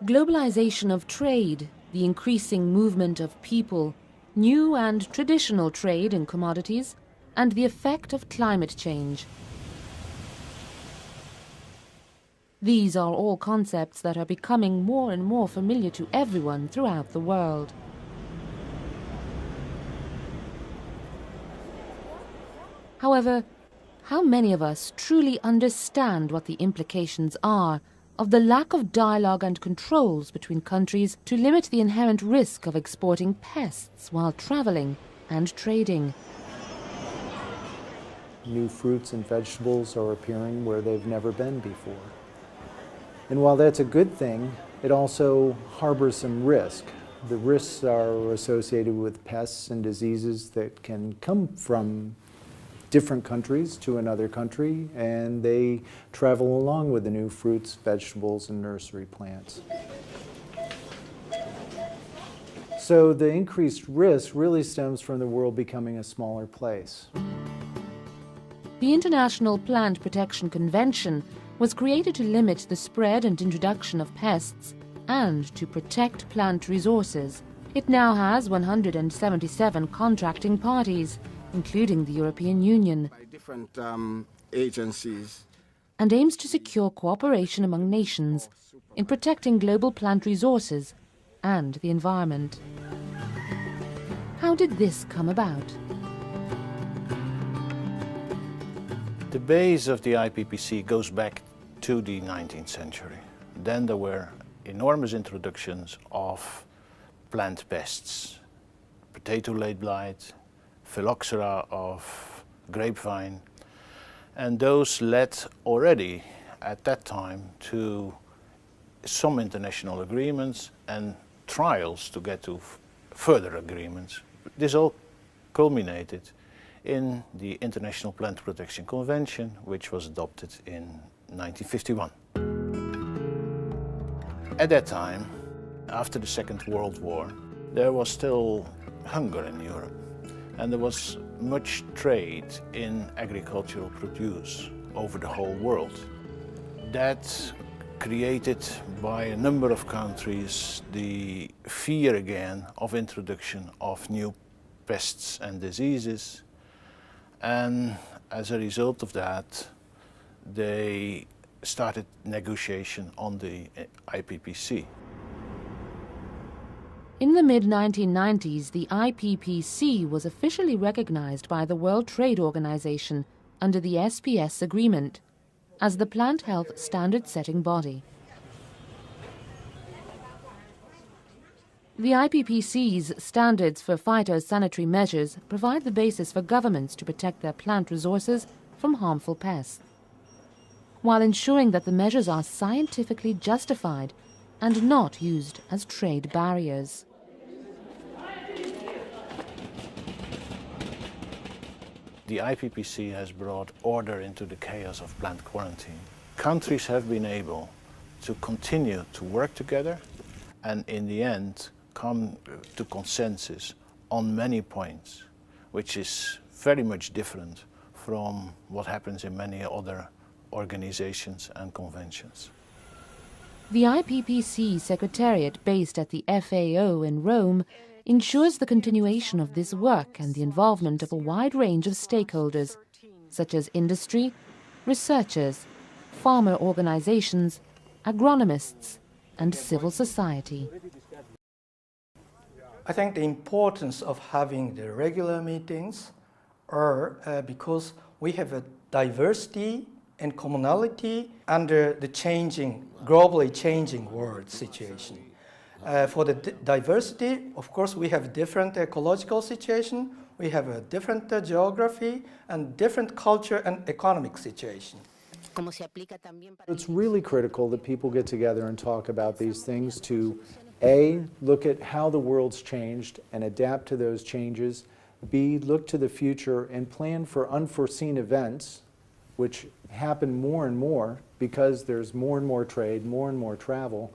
Globalization of trade, the increasing movement of people, new and traditional trade in commodities, and the effect of climate change. These are all concepts that are becoming more and more familiar to everyone throughout the world. However, how many of us truly understand what the implications are of the lack of dialogue and controls between countries to limit the inherent risk of exporting pests while traveling and trading? New fruits and vegetables are appearing where they've never been before. And while that's a good thing, it also harbors some risk. The risks are associated with pests and diseases that can come from different countries to another country, and they travel along with the new fruits, vegetables, and nursery plants. So the increased risk really stems from the world becoming a smaller place. The International Plant Protection Convention was created to limit the spread and introduction of pests and to protect plant resources. It now has 177 contracting parties, including the European Union, by different agencies, and aims to secure cooperation among nations in protecting global plant resources and the environment. How did this come about? The base of the IPPC goes back to the 19th century. Then there were enormous introductions of plant pests, potato late blight, phylloxera of grapevine, and those led already at that time to some international agreements and trials to get to further agreements. This all culminated in the International Plant Protection Convention, which was adopted in 1951. At that time, after the Second World War, there was still hunger in Europe. And there was much trade in agricultural produce over the whole world. That created by a number of countries the fear again of introduction of new pests and diseases. And as a result of that, they started negotiation on the IPPC. In the mid-1990s, the IPPC was officially recognized by the World Trade Organization under the SPS agreement as the plant health standard-setting body. The IPPC's standards for phytosanitary measures provide the basis for governments to protect their plant resources from harmful pests, while ensuring that the measures are scientifically justified and not used as trade barriers. The IPPC has brought order into the chaos of plant quarantine. Countries have been able to continue to work together and in the end come to consensus on many points, which is very much different from what happens in many other organizations and conventions. The IPPC Secretariat, based at the FAO in Rome, ensures the continuation of this work and the involvement of a wide range of stakeholders, such as industry, researchers, farmer organizations, agronomists, and civil society. I think the importance of having the regular meetings are because we have a diversity and commonality under the globally changing world situation. For the diversity, of course, we have different ecological situation, we have a different geography, and different culture and economic situation. It's really critical that people get together and talk about these things to A, look at how the world's changed and adapt to those changes, B, look to the future and plan for unforeseen events, which happen more and more because there's more and more trade, more and more travel,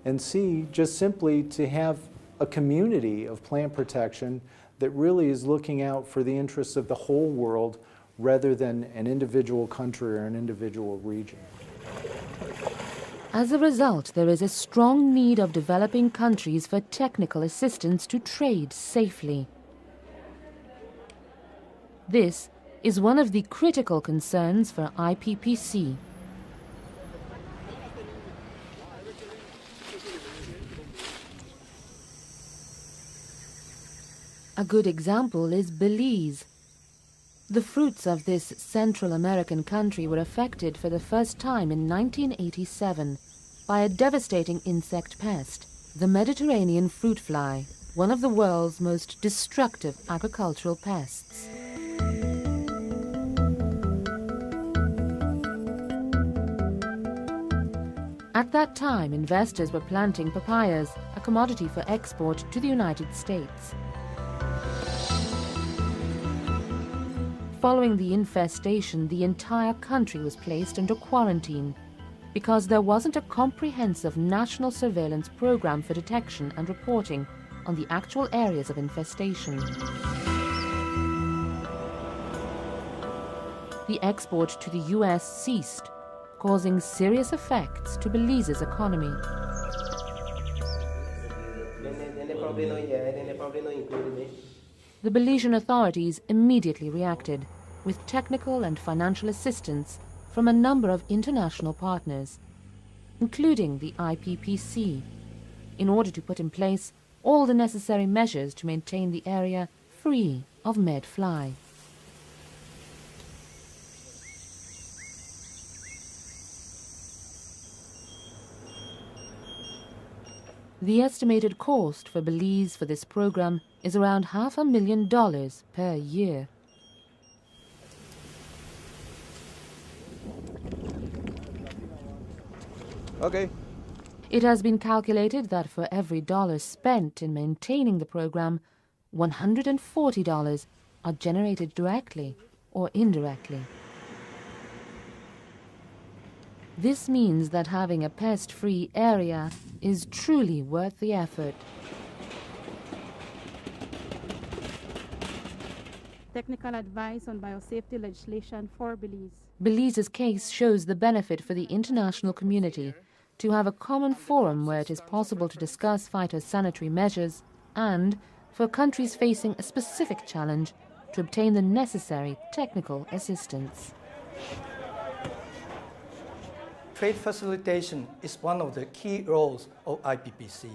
and C, just simply to have a community of plant protection that really is looking out for the interests of the whole world rather than an individual country or an individual region. As a result, there is a strong need of developing countries for technical assistance to trade safely. This is one of the critical concerns for IPPC. A good example is Belize. The fruits of this Central American country were affected for the first time in 1987 by a devastating insect pest, the Mediterranean fruit fly, one of the world's most destructive agricultural pests. At that time, investors were planting papayas, a commodity for export to the United States. Following the infestation, the entire country was placed under quarantine because there wasn't a comprehensive national surveillance program for detection and reporting on the actual areas of infestation. The export to the US ceased, causing serious effects to Belize's economy. The Belizean authorities immediately reacted with technical and financial assistance from a number of international partners, including the IPPC, in order to put in place all the necessary measures to maintain the area free of med fly. The estimated cost for Belize for this program is around $500,000 per year. Okay. It has been calculated that for every dollar spent in maintaining the program, $140 are generated directly or indirectly. This means that having a pest-free area is truly worth the effort. Technical advice on biosafety legislation for Belize. Belize's case shows the benefit for the international community to have a common forum where it is possible to discuss phytosanitary measures and, for countries facing a specific challenge, to obtain the necessary technical assistance. Trade facilitation is one of the key roles of IPPC.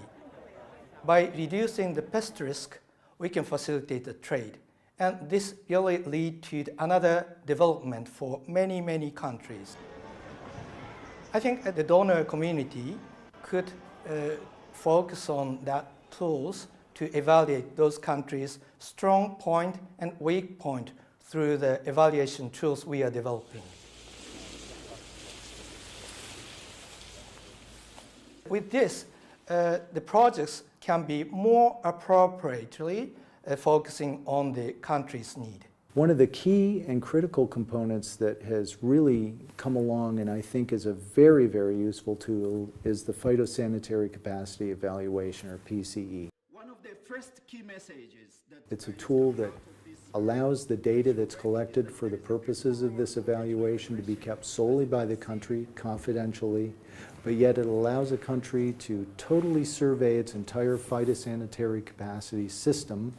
By reducing the pest risk, we can facilitate the trade. And this really leads to another development for many, many countries. I think the donor community could focus on that tools to evaluate those countries' strong point and weak point through the evaluation tools we are developing. With this, the projects can be more appropriately focusing on the country's need. One of the key and critical components that has really come along and I think is a very, very useful tool is the Phytosanitary Capacity Evaluation, or PCE. One of the first key messages that It's a tool that allows the data that's collected for the purposes of this evaluation to be kept solely by the country, confidentially, but yet it allows a country to totally survey its entire phytosanitary capacity system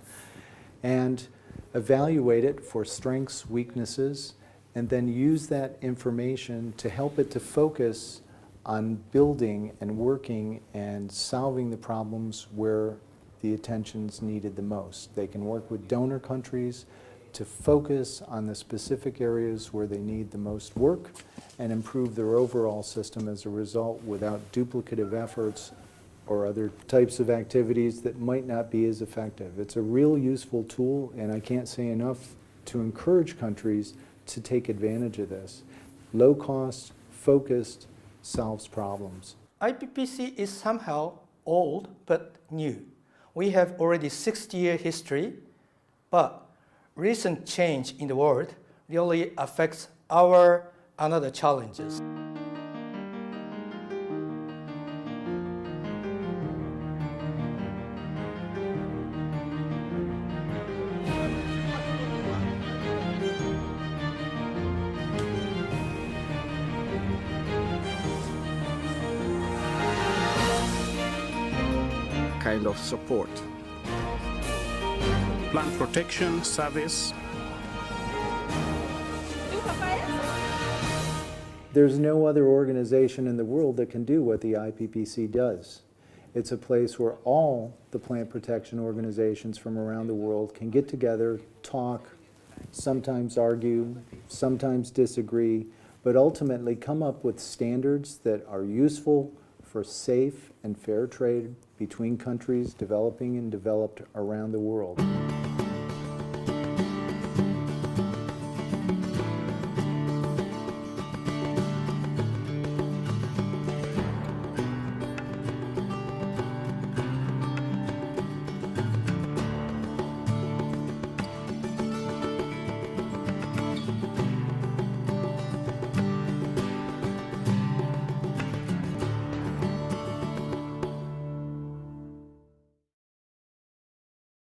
and evaluate it for strengths, weaknesses, and then use that information to help it to focus on building and working and solving the problems where the attention's needed the most. They can work with donor countries to focus on the specific areas where they need the most work and improve their overall system as a result without duplicative efforts or other types of activities that might not be as effective. It's a real useful tool, and I can't say enough to encourage countries to take advantage of this. Low cost, focused, solves problems. IPPC is somehow old but new. We have already 60-year history, but recent change in the world really affects our another challenges. kind of support. Plant protection service. There's no other organization in the world that can do what the IPPC does. It's a place where all the plant protection organizations from around the world can get together, talk, sometimes argue, sometimes disagree, but ultimately come up with standards that are useful for safe and fair trade between countries developing and developed around the world.